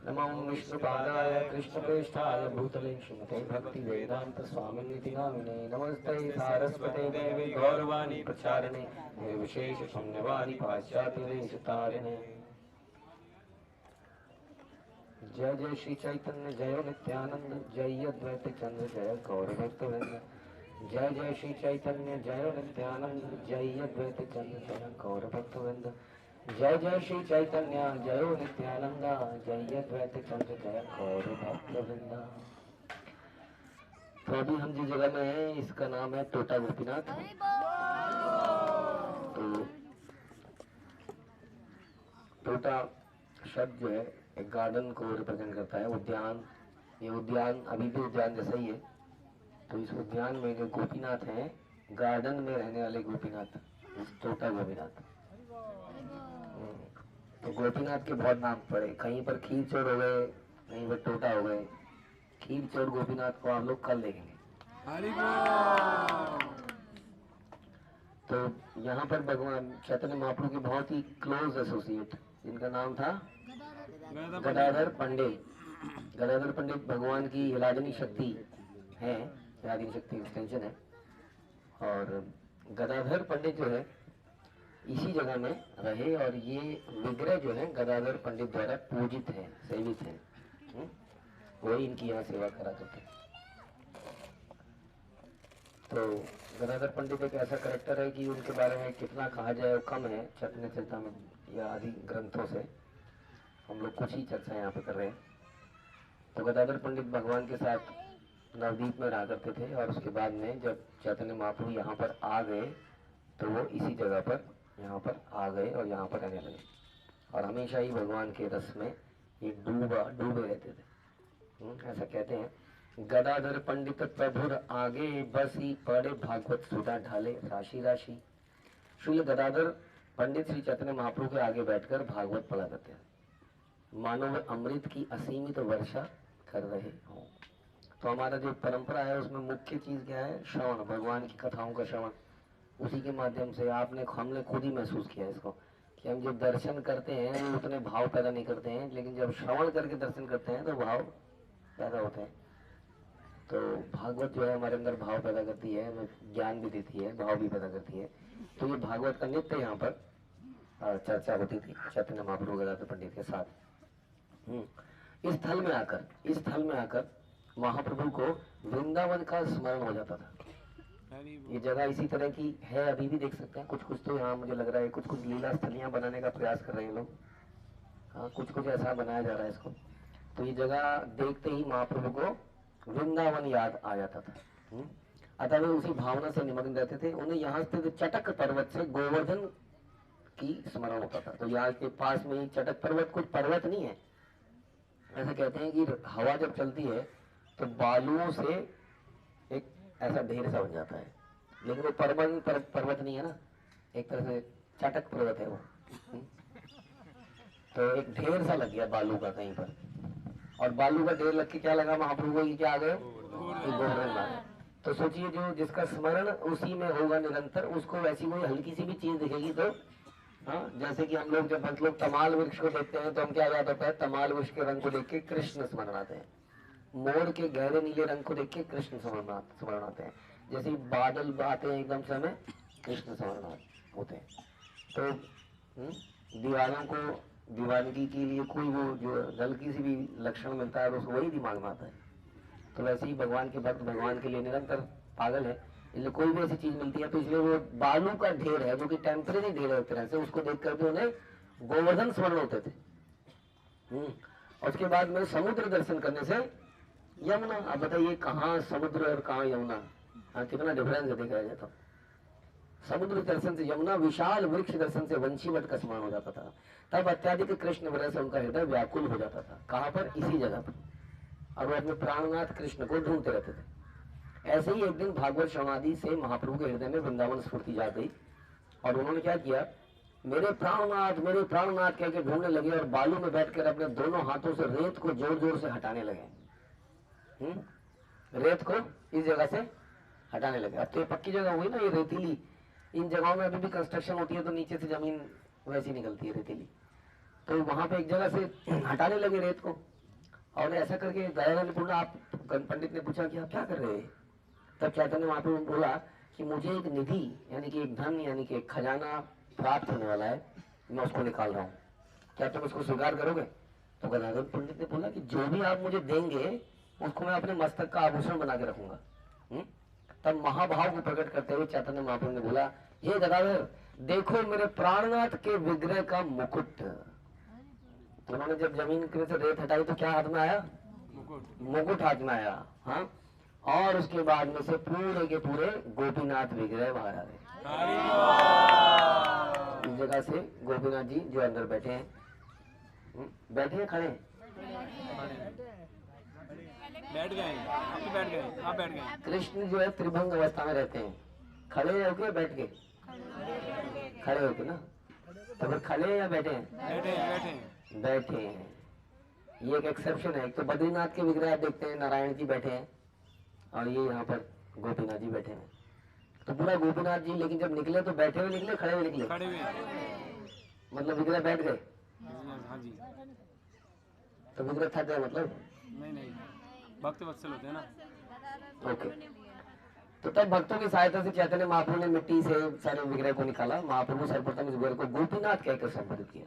नमो विष्णुपादाय कृष्णप्रेष्ठाय भूतले श्रीमते भक्तिवेदांत स्वामिनिति नामिने नमस्ते सारस्वते देवी गौरवाणी प्रचारिणे निर्विशेष शून्यवादी पाश्चात्यदेशतारिणे। जय जय श्री चैतन्य जय नित्यानंद जय अद्वैत चंद्र जय गौर भक्तवृंद। जय जय श्री चैतन्य जय नित्यानंद जय अद्वैत चंद्र जय गौर भक्तवृंद। जय जय श्री चैतन्य जय नित्यानंद जय अद्वैत चंद्र जय गौर भक्तवृंद। तो अभी हम जिस जगह में हैं इसका नाम है टोटा गोपीनाथ। तो टोटा शब्द जो है एक गार्डन को रिप्रेजेंट करता है, उद्यान। ये उद्यान अभी भी उद्यान जैसा ही है। तो इस उद्यान में जो गोपीनाथ हैं, गार्डन में रहने वाले गोपीनाथ, टोटा गोपीनाथ। तो गोपीनाथ के बहुत नाम पड़े, कहीं पर खीर चोर हो गए, कहीं पर टोटा हो गए। खीर चोर गोपीनाथ को आप लोग कल देखेंगे। तो यहाँ पर भगवान चैतन्य महाप्रभु के बहुत ही क्लोज एसोसिएट, जिनका नाम था गदाधर पंडित। गदाधर पंडित भगवान की हिलादनी शक्ति है, हिलादनी शक्ति एक्सटेंशन है। और गदाधर पंडित जो है इसी जगह में रहे और ये विग्रह जो है गदाधर पंडित द्वारा पूजित है, सेवित है। वही इनकी यहाँ सेवा करा करते हैं। तो गदाधर पंडित एक ऐसा करेक्टर है कि उनके बारे में कितना कहा जाए वो कम है। चैतन्य चरितामृत या आदि ग्रंथों से हम लोग कुछ ही चर्चा यहाँ पे कर रहे हैं। तो गदाधर पंडित भगवान के साथ नवदीप में रहा करते थे और उसके बाद में जब चैतन्य महाप्रभु यहाँ पर आ गए तो वो इसी जगह पर यहाँ पर आ गए और यहाँ पर रहने लगे और हमेशा ही भगवान के रस में ये डूबे रहते थे। ऐसा कहते हैं गदाधर पंडित प्रभुर आगे बस ही पड़े भागवत सुधा ढाले राशि राशि। श्री गदाधर पंडित श्री चैतन्य महाप्रभु के आगे बैठकर भागवत पढ़ा करते हैं, मानो वे अमृत की असीमित वर्षा कर रहे हों। तो हमारा जो परंपरा है उसमें मुख्य चीज क्या है? श्रवण, भगवान की कथाओं का श्रवण। उसी के माध्यम से हमने खुद ही महसूस किया इसको कि हम जब दर्शन करते हैं वो उतने भाव पैदा नहीं करते हैं, लेकिन जब श्रवण करके दर्शन करते हैं तो भाव पैदा होते हैं। तो भागवत जो है हमारे अंदर भाव पैदा करती है, हमें ज्ञान भी देती है, भाव भी पैदा करती है। तो ये भागवत का नित्य यहाँ पर चर्चा होती थी चैतन्य महाप्रभु गदाधर पंडित के साथ। इस स्थल में आकर महाप्रभु को वृंदावन का स्मरण हो जाता था। ये जगह इसी तरह की है, अभी भी देख सकते हैं। कुछ तो यहाँ मुझे लग रहा है कुछ लीला स्थलियां बनाने का प्रयास कर रहे हैं लोग। हाँ, कुछ ऐसा बनाया जा रहा है इसको। तो ये जगह देखते ही महाप्रभु को वृंदावन याद आ जाता था। अतः वे उसी भावना से निमग्न रहते थे। उन्हें यहाँ स्थित चटक पर्वत से गोवर्धन की स्मरण होता था। तो यहाँ के पास में ही चटक पर्वत कुछ पर्वत नहीं है। ऐसा कहते हैं कि हवा जब चलती है तो बालुओं से एक ऐसा ढेर सा बन जाता है, लेकिन वो पर्वत नहीं है ना, एक तरह से चटक पर्वत है वो। तो एक ढेर सा लग गया बालू का कहीं पर, और बालू का ढेर लग के क्या लगा महाप्रभु को? क्या आ गए? गोवर्धन। तो सोचिए जो जिसका स्मरण उसी में होगा निरंतर, उसको वैसी कोई हल्की सी भी चीज दिखेगी तो हाँ, जैसे कि हम लोग जब मतलब तमाल वृक्ष को देखते हैं तो हम क्या याद होता है? तमाल वृक्ष के रंग को देख के कृष्ण स्मरण आते हैं। मोर के गहरे नीले रंग को देख के कृष्ण स्मरण आते हैं। जैसे बादल आते हैं एकदम से हमें कृष्ण स्मरण होते हैं। तो दीवारों को दीवानगी के लिए कोई वो जो हल्की सी भी लक्षण मिलता है तो उसको वही दिमाग में आता है। तो वैसे ही भगवान के भक्त भगवान के लिए निरंतर पागल है, इसलिए कोई भी ऐसी चीज मिलती है तो इसलिए वो बालू का ढेर है जो कि टेम्परेरी ढेर है एक तरह से, उसको देख करके उन्हें गोवर्धन स्मरण होते थे। और उसके बाद में समुद्र दर्शन करने से यमुना। अब बताइए कहाँ समुद्र और कहाँ यमुना? हाँ, कितना डिफरेंस है देखा जाए तो। समुद्र दर्शन से यमुना, विशाल वृक्ष दर्शन से वंशीवट का स्मरण हो जाता था। तब अत्याधिक कृष्ण विरह से उनका हृदय व्याकुल हो जाता था। कहाँ पर? इसी जगह पर। और वो अपने प्राणनाथ कृष्ण को ढूंढते रहते थे। ऐसे ही एक दिन भागवत श्रवणादि से महाप्रभु के हृदय में वृंदावन स्फूर्ति जा गई और उन्होंने क्या किया? मेरे प्राणनाथ कह के ढूंढने लगे और बालू में बैठकर अपने दोनों हाथों से रेत को जोर जोर से हटाने लगे। रेत को इस जगह से हटाने लगे। अब तो ये पक्की जगह हुई ना, ये रेतीली। इन जगहों में अभी भी कंस्ट्रक्शन होती है तो नीचे से जमीन वैसी निकलती है रेतीली। तो वहां पे एक जगह से हटाने लगे रेत को। और ऐसा करके दयानंद ने पूछा, आप पंडित ने पूछा कि आप क्या कर रहे हैं? तब चैतन्य महाप्रभु ने बोला कि मुझे एक निधि यानी कि एक धन यानी कि एक खजाना प्राप्त होने वाला है, मैं उसको निकाल रहा हूँ, क्या तुम उसको स्वीकार करोगे? तो गदाधर पंडित ने बोला कि जो भी आप मुझे देंगे उसको मैं अपने मस्तक का आभूषण बना के रखूंगा। तब महाभाव को प्रकट करते हुए चैतन्य महाप्रभु ने बोला, ये गदाधर देखो मेरे प्राणनाथ के विग्रह का मुकुट। उन्होंने जब जमीन से रेत हटाई तो क्या हाथ में आया? मुकुट हाथ में आया। हाँ, और उसके बाद में से पूरे के पूरे गोपीनाथ विग्रह बाहर आ गए। इस जगह से गोपीनाथ जी जो अंदर बैठे हैं, बैठे हैं खड़े? बैठ गए, बैठ गए, आप बैठ गए। कृष्ण जो है त्रिभंग अवस्था में रहते हैं, खड़े होके बैठ के, खड़े होके ना, तो फिर खड़े या बैठे हैं? बैठे बैठे हैं। ये एक एक्सेप्शन है। तो बद्रीनाथ के विग्रह आप देखते हैं, नारायण जी बैठे हैं और ये यहाँ पर गोपीनाथ जी बैठे हैं। तो पूरा गोपीनाथ जी लेकिन जब निकले तो बैठे हुए निकले, खड़े हुए निकले? खड़े हुए। मतलब विग्रह बैठ गए? हाँ जी। तो विग्रह थक गए मतलब? नहीं, भक्त वत्सल होते हैं ना। ओके। तो तब भक्तों की सहायता से चैतन्य महाप्रभु ने मिट्टी से सारे विग्रह को निकाला। महाप्रभु सर्वप्रथम इस विग्रह को गोपीनाथ कहकर संबोधित किया।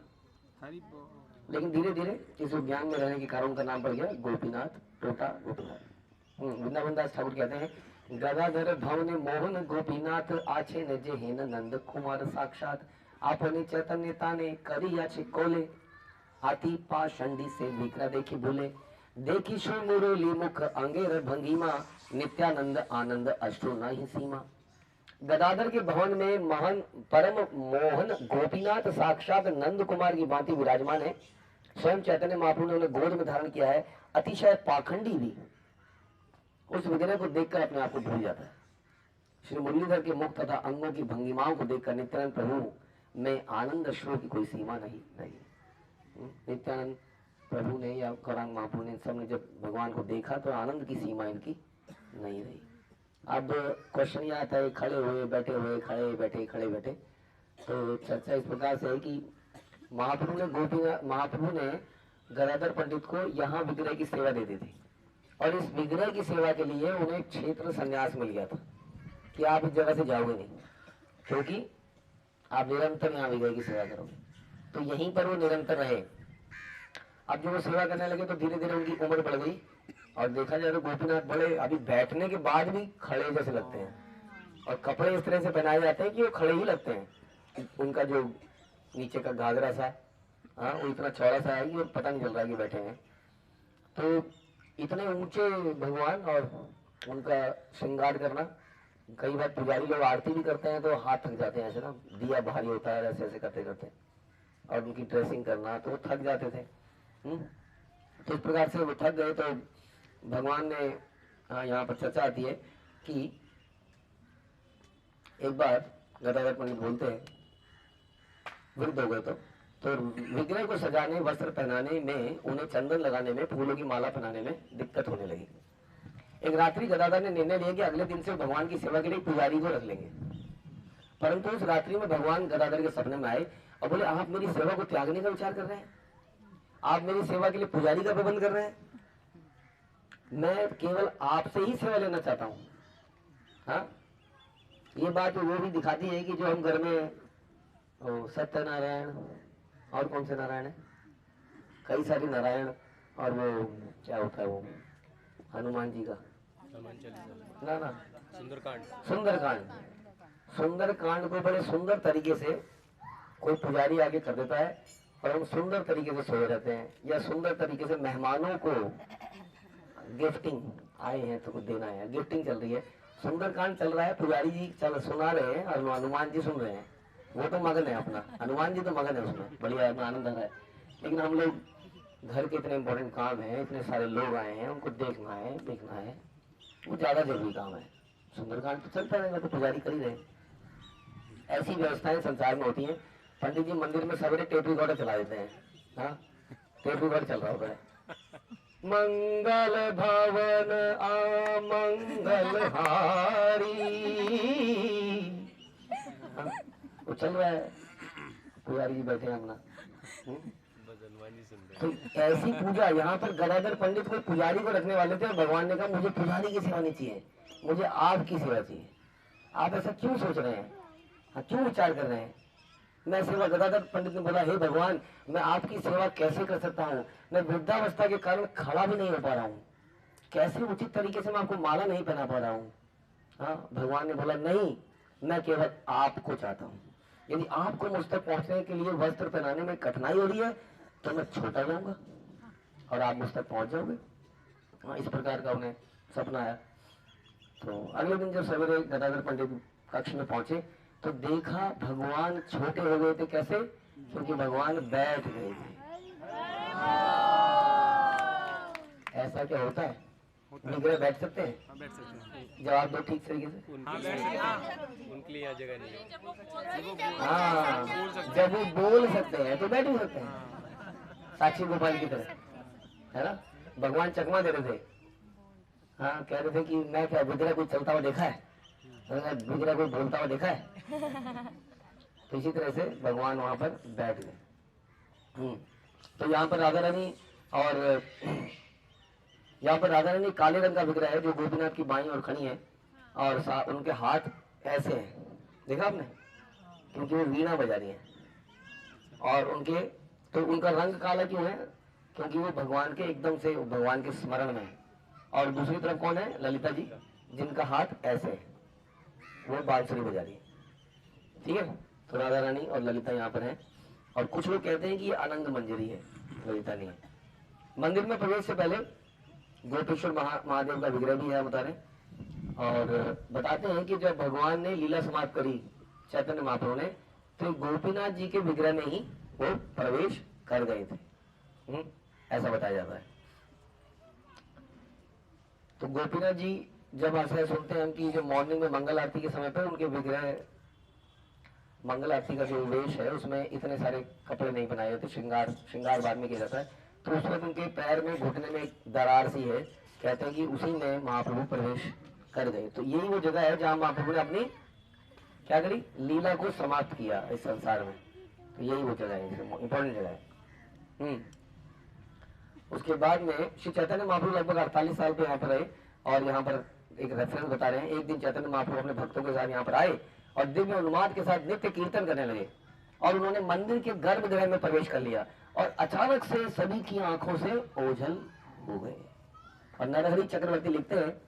लेकिन धीरे धीरे इस ज्ञान में रहने के कारण उनका नाम पड़ गया गोपीनाथ, टोटा गोपीनाथ। वृंदावन दास ठाकुर कहते हैं, गदाधर भवन मोहन गोपीनाथ आछे न जे हेन नंद कुमार साक्षात, आपने चैतन्य ताने करी आछे कोले, हाथी पाषंडी से विग्रह देखी भूले, देखी शो मुरली मुख अंगेर भंगीमा, नित्यानंद आनंद अष्टो नहीं सीमा। गदाधर के भवन में महान परम मोहन गोपीनाथ साक्षात नंद कुमार की भांति विराजमान है। स्वयं चैतन्य महाप्रभु ने उन्हें गोद में धारण किया है। अतिशय पाखंडी भी उस विग्रह को देखकर अपने आप को भूल जाता है। श्री मुरलीधर के मुख तथा अंगों की भंगिमाओं को देखकर नित्यानंद प्रभु में आनंद अश्रु की कोई सीमा नहीं। नित्यानंद प्रभु ने या गौरांग महाप्रभु ने सबने जब भगवान को देखा तो आनंद की सीमा इनकी नहीं रही। अब क्वेश्चन ये आता है, खड़े हुए बैठे हुए, खड़े बैठे खड़े बैठे। तो चर्चा इस प्रकार से है कि महाप्रभु ने गदाधर पंडित को यहाँ विग्रह की सेवा दे दी थी और इस विग्रह की सेवा के लिए उन्हें क्षेत्र संन्यास मिल गया था कि आप इस जगह से जाओगे नहीं, क्योंकि आप निरंतर यहाँ विग्रह की सेवा करोगे। तो यहीं पर वो निरंतर रहे। अब जब वो सेवा करने लगे तो धीरे धीरे उनकी उम्र बढ़ गई और देखा जाए तो गोपीनाथ बड़े अभी बैठने के बाद भी खड़े जैसे लगते हैं और कपड़े इस तरह से पहनाए जाते हैं कि वो खड़े ही लगते हैं। उनका जो नीचे का घाघरा सा, हाँ, वो इतना चौड़ा सा है कि पता नहीं चल रहा है कि बैठे हैं। तो इतने ऊंचे भगवान और उनका श्रृंगार करना, कई बार पुजारी लोग आरती भी करते हैं तो हाथ थक जाते हैं ऐसे ना, दिया भारी होता है ऐसे ऐसे करते करते, और उनकी ड्रेसिंग करना तो वो थक जाते थे। तो इस प्रकार से वो थक गए तो भगवान ने, यहाँ पर चर्चा आती है कि एक बार गदाधर पंडित बोलते हैं वृद्ध हो गए तो विग्रह को सजाने, वस्त्र पहनाने में, उन्हें चंदन लगाने में, फूलों की माला पहनाने में दिक्कत होने लगी। एक रात्रि गदाधर ने निर्णय लिया कि अगले दिन से भगवान की सेवा के लिए पुजारी को रख लेंगे। परंतु उस रात्रि में भगवान गदाधर के सपने में आए और बोले, आप मेरी सेवा को त्यागने का विचार कर रहे हैं? आप मेरी सेवा के लिए पुजारी का प्रबंध कर रहे हैं? मैं केवल आपसे ही सेवा लेना चाहता हूँ। हाँ, ये बात वो भी दिखाती है कि जो हम घर में सत्यनारायण और कौन से नारायण है, कई सारी नारायण, और वो क्या होता है वो हनुमान जी का ना सुंदरकांड को बड़े सुंदर तरीके से कोई पुजारी आगे कर देता है और हम सुंदर तरीके से सोए रहते हैं, या सुंदर तरीके से मेहमानों को गिफ्टिंग, आए हैं तो कुछ देना है, गिफ्टिंग चल रही है, सुंदरकांड चल रहा है, पुजारी जी चल सुना रहे हैं और हनुमान जी सुन रहे हैं। वो तो मगन है अपना, हनुमान जी तो मगन है उसमें, बढ़िया आनंद आ रहा है। लेकिन हम लोग घर के इतने इम्पोर्टेंट काम है, इतने सारे लोग आए हैं, उनको देखना है वो ज्यादा जरूरी काम है। सुंदरकांड तो चलता रहेगा तो पुजारी कर ही रहे। ऐसी व्यवस्थाएं संसार में होती हैं। पंडित जी मंदिर में सवेरे टेप रिकॉर्डर चला देते हैं, हाँ, टेप रिकॉर्ड चल रहा होता है, मंगल भवन अमंगल हारी, हाँ, वो चल रहा है, पुजारी जी बैठे हैं अपना, तो ऐसी पूजा, यहाँ पर गदाधर पंडित कोई पुजारी को रखने वाले थे और भगवान ने कहा मुझे पुजारी की सेवा नहीं चाहिए, मुझे आपकी सेवा चाहिए। आप ऐसा क्यों सोच रहे हैं, हाँ क्यों विचार कर रहे हैं? मैं सेवा, गदाधर पंडित ने बोला, हे भगवान मैं आपकी सेवा कैसे कर सकता हूँ, मैं वृद्धावस्था के कारण खड़ा भी नहीं हो पा रहा हूँ, कैसे उचित तरीके से मैं आपको माला नहीं पहना पा रहा हूँ। हाँ, भगवान ने बोला नहीं, मैं केवल आपको चाहता हूँ, यदि आपको मुझ तक पहुंचने के लिए वस्त्र पहनाने में कठिनाई हो रही है तो मैं छोटा जाऊंगा और आप मुझ तक पहुंच जाओगे। हाँ, इस प्रकार का उन्हें सपना आया। तो अगले दिन जब सवेरे गदाधर पंडित कक्ष में पहुंचे तो देखा भगवान छोटे हो गए थे। कैसे? क्योंकि भगवान बैठ गए थे। ऐसा क्या होता है? विग्रह बैठ सकते हैं? हाँ बैठ सकते हैं। जवाब दो ठीक तरीके से। हाँ बैठ सकते हैं, उनके लिए जगह नहीं है। हाँ, जब वो बोल सकते हैं तो बैठ भी सकते हैं, साक्षी गोपाल की तरह, है ना? भगवान चकमा दे रहे थे। हाँ, कह रहे थे कि मैं क्या विग्रह कोई चलता हुआ देखा है, विग्रह कोई बोलता हुआ देखा है? तो इसी तरह से भगवान वहां पर बैठ गए। तो यहाँ पर राधा रानी, और यहाँ पर राधा रानी काले रंग का विग्रह है जो गोपीनाथ की बाईं ओर खड़ी है और उनके हाथ ऐसे हैं, देखा आपने? क्योंकि वो वीणा बजा रही है और उनके, तो उनका रंग काला क्यों है? क्योंकि वो भगवान के एकदम से भगवान के स्मरण में है। और दूसरी तरफ कौन है? ललिता जी, जिनका हाथ ऐसे है, वो बांसुरी बजा रही है। ठीक है, तो राधा रानी और ललिता यहाँ पर है। और कुछ लोग कहते हैं कि ये आनंद मंजरी है, ललिता नहीं है। मंदिर में प्रवेश से पहले गोपेश्वर महादेव का विग्रह भी है, बता रहे। और बताते हैं कि जब भगवान ने लीला समाप्त करी चैतन्य महाप्रभु ने, तो गोपीनाथ जी के विग्रह में ही वो प्रवेश कर गए थे। ऐसा बताया जाता है। तो गोपीनाथ जी जब ऐसा सुनते हैं कि जो मॉर्निंग में मंगल आरती के समय पर उनके विग्रह, मंगल आरती का जो वेश है उसमें इतने सारे कपड़े नहीं बनाए जाते, श्रृंगार बाद में किया जाता है। तो उस वक्त उनके पैर में, घुटने में एक दरार सी है, कहते हैं कि उसी में महाप्रभु प्रवेश कर गए। तो यही वो जगह है जहाँ महाप्रभु ने अपनी क्या करी, लीला को समाप्त किया इस संसार में। तो यही वो जगह है, इंपॉर्टेंट जगह है। उसके बाद में श्री चैतन्य महाप्रभु लगभग 48 साल पे यहाँ पर रहे। और यहाँ पर एक रेफरेंस बता रहे हैं, एक दिन चैतन्य महाप्रभु अपने भक्तों के साथ यहाँ पर आए और दिव्य उन्माद के साथ नित्य कीर्तन करने लगे और उन्होंने मंदिर के गर्भगृह में प्रवेश कर लिया और अचानक से सभी की आंखों से ओझल हो गए। और नरहरि चक्रवर्ती लिखते हैं,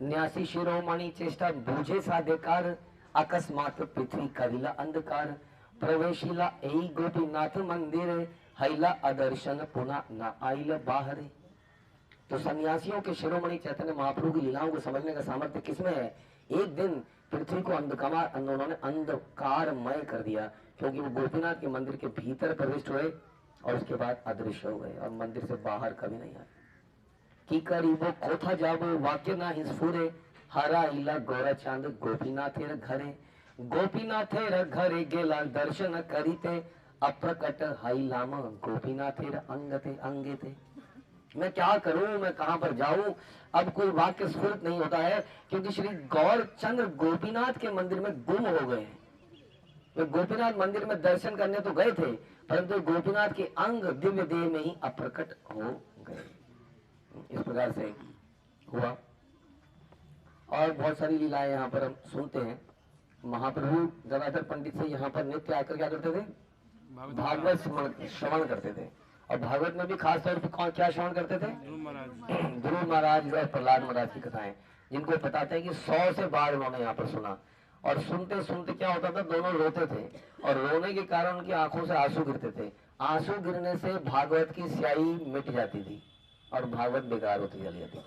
न्यासी शिरोमणि चेष्टा बूझे साधेकार, अकस्मात पृथ्वी करिला अंधकार, प्रवेशिला एई गोपीनाथ मंदिर, हैला अदर्शन पुनः न आइल बाहर। तो सन्यासियों के शिरोमणि चैतन्य महाप्रभु की लीलाओं को समझने का सामर्थ्य किसमें है? एक दिन पृथ्वी को उन्होंने अंधकारमय कर दिया, क्योंकि वो गोपीनाथ के मंदिर के भीतर प्रविष्ट हुए और उसके बाद अदृश्य हो गए और मंदिर से बाहर कभी नहीं आए। की करीबो कोथा जाबो वाक्य ना हिस्फुरे, हरा इला गौरा चांद गोपीनाथेर घरे, गोपीनाथेर घरे गेला दर्शन करीते, अप्रकट हाइलाम गोपीनाथेर अंगते अंगेते। मैं क्या करूं, मैं कहां पर जाऊं, अब कोई वाक्य स्फुरित नहीं होता है, क्योंकि श्री गौर चंद्र गोपीनाथ के मंदिर में गुम हो गए हैं। वे गोपीनाथ मंदिर में दर्शन करने तो गए थे, परंतु गोपीनाथ के अंग दिव्य देह में ही अप्रकट हो गए। इस प्रकार से हुआ। और बहुत सारी लीलाएं यहाँ पर हम सुनते हैं। महाप्रभु गदाधर पंडित से यहाँ पर नित्य आकर क्या करते थे? भागवत श्रवण करते थे। और भागवत में भी खास तौर पर क्या श्रवण करते थे? ध्रुव महाराज और प्रहलाद महाराज की कथाएं, जिनको बताते हैं कि 100 से बार उन्होंने यहाँ पर सुना। और सुनते सुनते क्या होता था, दोनों रोते थे और रोने के कारण उनकी आंखों से आंसू गिरते थे। आंसू गिरने से भागवत की स्याही मिट जाती थी और भागवत बेकार होती चली जाती थी।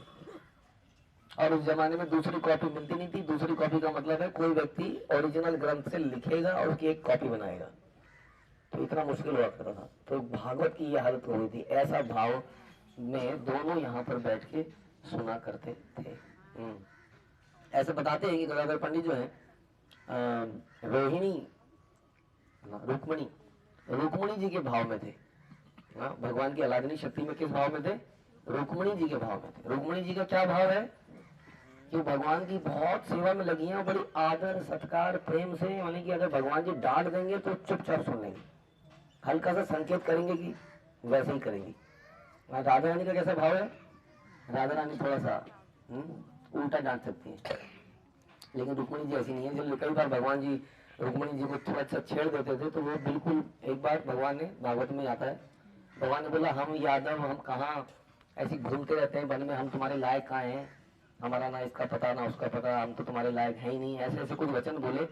और उस जमाने में दूसरी कॉपी मिलती नहीं थी। दूसरी कॉपी का मतलब है कोई व्यक्ति ओरिजिनल ग्रंथ से लिखेगा और उसकी एक कॉपी बनाएगा, तो इतना मुश्किल हुआ करता था। तो भागवत की यह हालत हो गई थी। ऐसा भाव में दोनों यहाँ पर बैठ के सुना करते थे। ऐसे बताते हैं कि गदाधर पंडित जो है रोहिणी रुक्मणी जी के भाव में थे। भगवान की अलादनी शक्ति में किस भाव में थे? रुक्मणी जी के भाव में थे। रुक्मणी जी का क्या भाव है कि भगवान की बहुत सेवा में लगी हैं, बड़ी आदर सत्कार प्रेम से, यानी कि अगर भगवान जी डांट देंगे तो चुपचाप सुन लेंगे, हल्का सा संकेत करेंगे कि वैसे ही करेंगी। राधा रानी का कैसा भाव है? राधा रानी थोड़ा सा उल्टा डांट सकती है, लेकिन रुक्मिणी जी ऐसी नहीं है। जब कई बार भगवान जी रुक्मिणी जी को थोड़ा सा छेड़ देते थे तो वो बिल्कुल, एक बार भगवान ने, भागवत में आता है, भगवान ने बोला हम यादव, हम कहाँ ऐसे घूमते रहते हैं वन में, हम तुम्हारे लायक कहाँ हैं, हमारा ना इसका पता ना उसका पता, हम तो तुम्हारे लायक है ही नहीं। ऐसे ऐसे कुछ वचन बोले।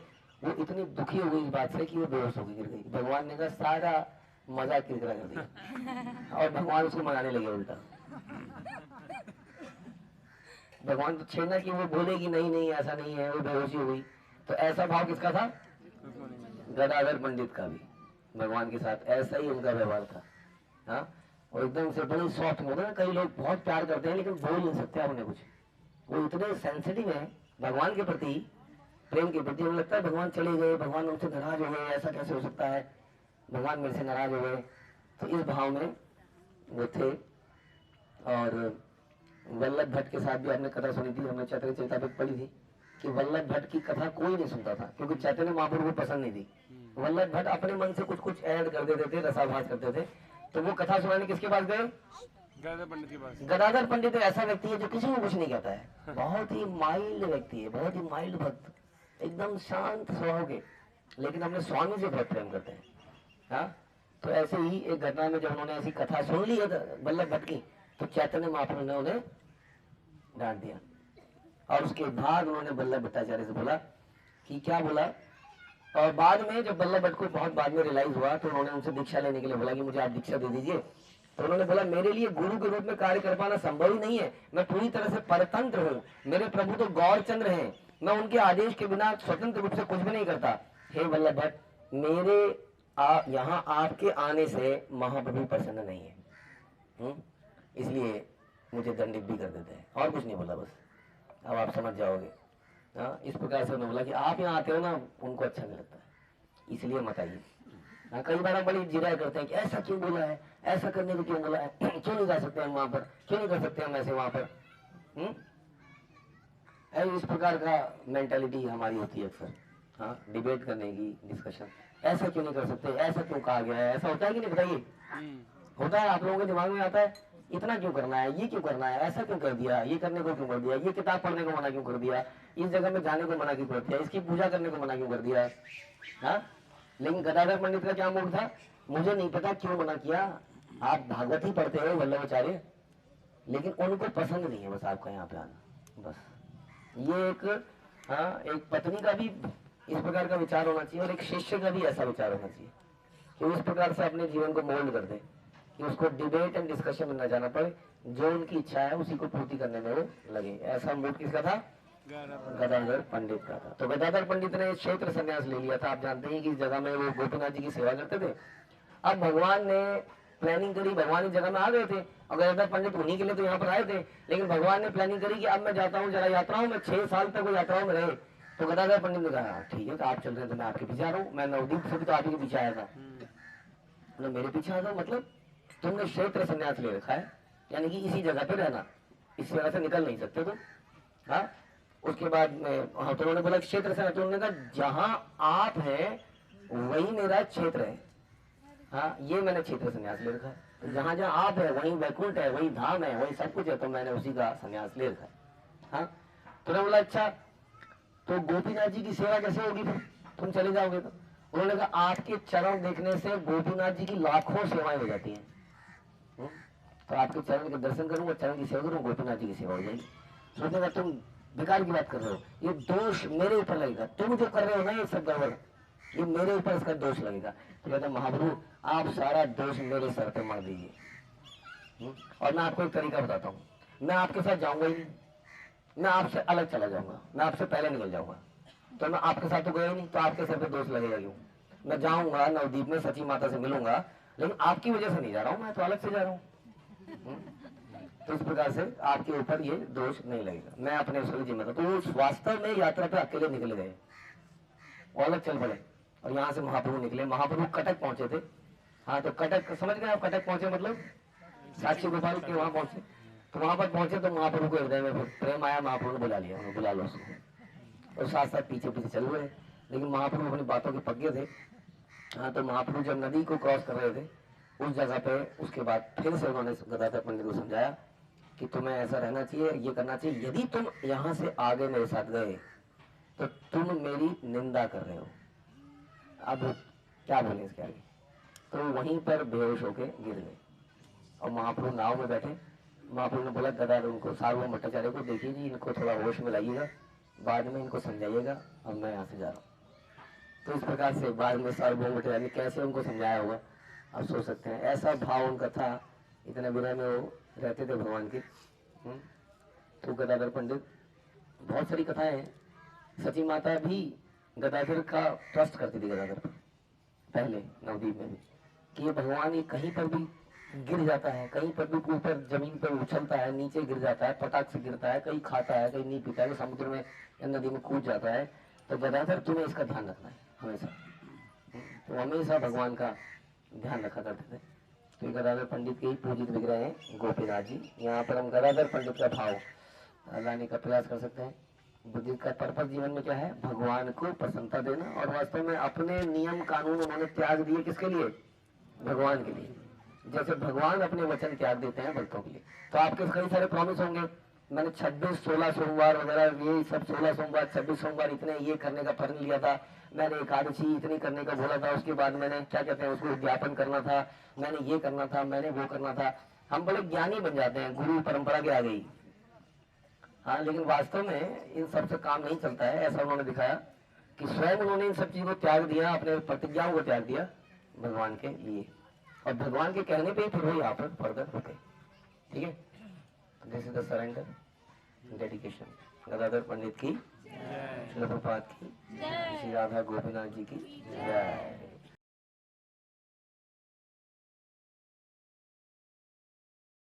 वो इतनी दुखी हो गई इस बात से कि वो बेहोश होकर गिर गई। भगवान ने कहा सारा मजाक किरकिरा कर दिया और भगवान उसको मनाने लगे उल्टा। भगवान तो छेड़ना कि वो बोलेगी नहीं नहीं ऐसा नहीं है, वो बेहोशी हो गई। तो ऐसा भाव किसका था? गदाधर पंडित का भी भगवान के साथ ऐसा ही उनका व्यवहार था। हाँ, और एकदम से बड़ी सॉफ्ट होता है ना, कई लोग बहुत प्यार करते हैं लेकिन बोल नहीं सकते आपने कुछ, वो इतने सेंसिटिव है भगवान के प्रति, प्रेम के प्रति। उन्हें लगता है भगवान चले गए, भगवान उनसे नाराज हो गए, ऐसा कैसे हो सकता है, भगवान मेरे से नाराज हो गए। तो इस भाव में वो थे। और वल्लभ भट्ट के साथ भी आपने कथा सुनी थी, हमने चैतन्य चरितामृत पढ़ी थी कि वल्लभ भट्ट की कथा कोई नहीं सुनता था क्योंकि चैतन्य महाप्रभु को पसंद नहीं थी। वल्लभ भट्ट अपने मन से कुछ कुछ ऐड कर देते थे, रसाभास करते थे। तो वो कथा सुनाने किसके पास गए? गदाधर पंडित के पास। गदाधर पंडित एक ऐसा व्यक्ति है जो किसी को कुछ नहीं कहता है, बहुत ही माइल्ड व्यक्ति है, बहुत ही माइल्ड भक्त, एकदम शांत स्वभाव के, लेकिन अपने स्वामी से बहुत प्रेम करते हैं। हाँ, तो ऐसे ही एक घटना में जब उन्होंने ऐसी कथा सुन ली है वल्लभ भट्ट की, तो चैतन्य महाप्रभु ने उन्हें डांट दिया। और उसके बाद उन्होंने वल्लभ भट्टाचार्य से बोला कि क्या बोला। और बाद में जब वल्लभ भट्ट को बहुत बाद में रियलाइज हुआ तो उन्होंने उनसे दीक्षा लेने के लिए बोला कि मुझे आप दीक्षा दे दीजिए। तो उन्होंने बोला मेरे लिए गुरु के रूप में कार्य कर पाना संभव ही नहीं है, मैं पूरी तरह से परतंत्र हूँ, मेरे प्रभु तो गौरचंद्र हैं, मैं उनके आदेश के बिना स्वतंत्र रूप से कुछ भी नहीं करता। हे वल्लभ भट्ट, मेरे यहाँ आपके आने से महाप्रभु प्रसन्न नहीं है, इसलिए मुझे दंडित भी कर देते हैं। और कुछ नहीं बोला, बस अब आप समझ जाओगे। हाँ, इस प्रकार से उन्होंने बोला कि आप यहाँ आते हो ना, उनको अच्छा नहीं लगता है, इसलिए मत आइए। हाँ, कई बार हम बड़ी जिराय करते हैं कि ऐसा क्यों बोला है, ऐसा करने को क्यों बोला है, क्यों नहीं जा सकते हम वहां पर, क्यों नहीं कर सकते हम ऐसे वहां पर। इस प्रकार का मेंटालिटी हमारी होती है अक्सर। हाँ, डिबेट करने की, डिस्कशन, ऐसा क्यों नहीं कर सकते, ऐसा क्यों कहा गया है, ऐसा होता है कि नहीं, बताइए। होता है, आप लोगों के दिमाग में आता है इतना क्यों करना है, ये क्यों करना है, ऐसा क्यों कर दिया, ये करने को क्यों कर दिया, ये किताब पढ़ने को मना क्यों कर दिया, इस जगह में जाने को मना क्यों कर दिया, इसकी पूजा करने को मना क्यों कर दिया। हाँ, लेकिन गदाधर पंडित का क्या मूड था, मुझे नहीं पता क्यों मना किया, आप भागवत ही पढ़ते हो वल्लभाचार्य, लेकिन उनको पसंद नहीं है बस आपका यहाँ पे आना। बस ये एक पत्नी का भी इस प्रकार का विचार होना चाहिए और एक शिष्य का भी ऐसा विचार होना चाहिए कि उस प्रकार से अपने जीवन को मोल्ड कर दे कि उसको डिबेट एंड डिस्कशन में न जाना पड़े, जो उनकी इच्छा है उसी को पूर्ति करने में वो लगे। ऐसा मूड किसका था? गदाधर पंडित का था। तो गदाधर पंडित ने क्षेत्र संन्यास ले लिया था। आप जानते हैं कि इस जगह में वो गोपीनाथ जी की सेवा करते थे। अब भगवान ने प्लानिंग करी, भगवान इस जगह में आ गए थे और गदाधर पंडित उन्हीं के लिए तो यहाँ पर आए थे, लेकिन भगवान ने प्लानिंग करी कि अब मैं जाता हूँ जरा यात्राओं में, 6 साल तक वो यात्राओं में रहे। तो गदाधर पंडित ने कहा ठीक है, तो आप चल रहे हैं तो मैं आपके पीछे आ रहा हूँ, मैं नवदीप से भी तो आप ही के पीछे आया था, मेरे पीछे आ जाओ, मतलब तुमने क्षेत्र संन्यास ले रखा है, यानी कि इसी जगह पे रहना, इस जगह से निकल नहीं सकते तुम। हाँ, उसके बाद में हाँ, तो उन्होंने बोला क्षेत्र से, तो उन्होंने कहा जहाँ आप हैं वही मेरा क्षेत्र है। हाँ, ये मैंने क्षेत्र संन्यास ले रखा है, तो जहाँ जहाँ आप है वही वैकुंठ है, वही धाम है, वही सब कुछ है, तो मैंने उसी का संन्यास ले रखा है। हाँ, तो उन्होंने बोला अच्छा तो गोपीनाथ जी की सेवा कैसे होगी फिर, तुम चले जाओगे तो? उन्होंने कहा आपके चरण देखने से गोपीनाथ जी की लाखों सेवाएं हो जाती हैं। तो आपके चरण के दर्शन करूंगा, चरण की सेवा करूंगा, गोपीनाथ जी की सेवा हो जाएगी। सोचेगा तुम बेकार की बात कर रहे हो, ये दोष मेरे ऊपर लगेगा, तुम जो कर रहे हो ना ये सब गड़बड़, ये मेरे ऊपर इसका दोष लगेगा। तो कहता महाप्रभु आप सारा दोष मेरे सर पे मार दीजिए और मैं आपको एक तरीका बताता हूँ, मैं आपके साथ जाऊंगा ही नहीं, मैं आपसे अलग चला जाऊंगा, मैं आपसे पहले निकल जाऊंगा, तो मैं आपके साथ तो गया ही नहीं, तो आपके सर पे दोष लगेगा क्यों? मैं जाऊंगा नवदीप में सची माता से मिलूंगा, लेकिन आपकी वजह से नहीं जा रहा हूँ, मैं तो अलग से जा रहा हूँ। तो इस प्रकार से आपके ऊपर ये दोष नहीं लगेगा, मैं अपने उसके लिए जिम्मेदार। तो वो वास्तव में यात्रा पे अकेले निकल गए, वो अलग चल पड़े और यहाँ से महाप्रभु निकले। महाप्रभु कटक पहुंचे थे। हाँ, तो कटक समझ गए आप, कटक पहुंचे मतलब साक्षी गोपाल के वहां पहुंचे। तो वहां पर पहुंचे तो महाप्रभु को हृदय में प्रेम आया, महाप्रभु ने बुला लिया, बुला लो उसको, और साथ साथ पीछे पीछे चल रहे, लेकिन महाप्रभु अपनी बातों के पक्के थे। हाँ, तो महाप्रभु जब नदी को क्रॉस कर रहे थे उस जगह पे उसके बाद फिर से उन्होंने गदाधर पंडित को समझाया कि तुम्हें ऐसा रहना चाहिए, ये करना चाहिए, यदि तुम यहाँ से आगे मेरे साथ गए तो तुम मेरी निंदा कर रहे हो। अब क्या बोले इसके आगे। तो वहीं पर बेहोश होके गिर गए और महाप्रभु नाव में बैठे। महाप्रभु ने बोला गदाधर उनको सार्वभौम भट्टाचार्य को, देखिए जी इनको थोड़ा होश में लाइएगा, बाद में इनको समझाइएगा, अब मैं यहाँ से जा रहा हूँ। तो इस प्रकार से बाद में सार्वभौम भट्टाचार्य ने कैसे उनको समझाया होगा आप सोच सकते हैं। ऐसा भाव उनका था, इतने विनय में वो रहते थे भगवान के। तो गदाधर पंडित, बहुत सारी कथाएं हैं। सची माता भी गदाधर का ट्रस्ट करती थी गदाधर पर पहले नवदीप में भी, कि ये भगवान ये कहीं पर भी गिर जाता है, कहीं पर भी ऊपर जमीन पर उछलता है, नीचे गिर जाता है, पटाख से गिरता है, कहीं खाता है, कहीं नहीं पीता है, समुद्र में या नदी में कूद जाता है। तो गदाधर तुम्हें इसका ध्यान रखना है हमेशा। तो हमेशा भगवान का ध्यान रखा करते थे। तो गदाधर पंडित के ही पूजित विग्रह हैं गोपीनाथ जी। यहाँ पर हम गदाधर पंडित का भाव लाने का प्रयास कर सकते हैं। बुद्धिस्ट का पर्पस जीवन में क्या है, भगवान को प्रसन्नता देना, और वास्तव में अपने नियम कानून उन्होंने त्याग दिए किसके लिए, भगवान के लिए। जैसे भगवान अपने वचन त्याग देते हैं भक्तों के लिए। तो आपके कई सारे प्रॉमिस होंगे, मैंने 26-16 सोमवार वगैरह ये सब 16 सोमवार 26 सोमवार इतने ये करने का प्रण लिया था, मैंने एकादशी इतनी करने का बोला था, उसके बाद मैंने क्या कहते हैं उसको ज्ञापन करना था, मैंने ये करना था, मैंने वो करना था। हम बड़े ज्ञानी बन जाते हैं, गुरु परंपरा के आ गई। हाँ, लेकिन वास्तव में इन सब से काम नहीं चलता है। ऐसा उन्होंने दिखाया कि स्वयं उन्होंने इन सब चीजों को त्याग दिया, अपने प्रतिज्ञाओं को त्याग दिया भगवान के लिए, और भगवान के कहने पे ही फिर वो यहाँ पर फर्दर हो गए। ठीक है, this is the surrender dedication. Gadadhar Pandit की, श्रील प्रभुपाद की, श्री राधा गोपीनाथ जी की जय।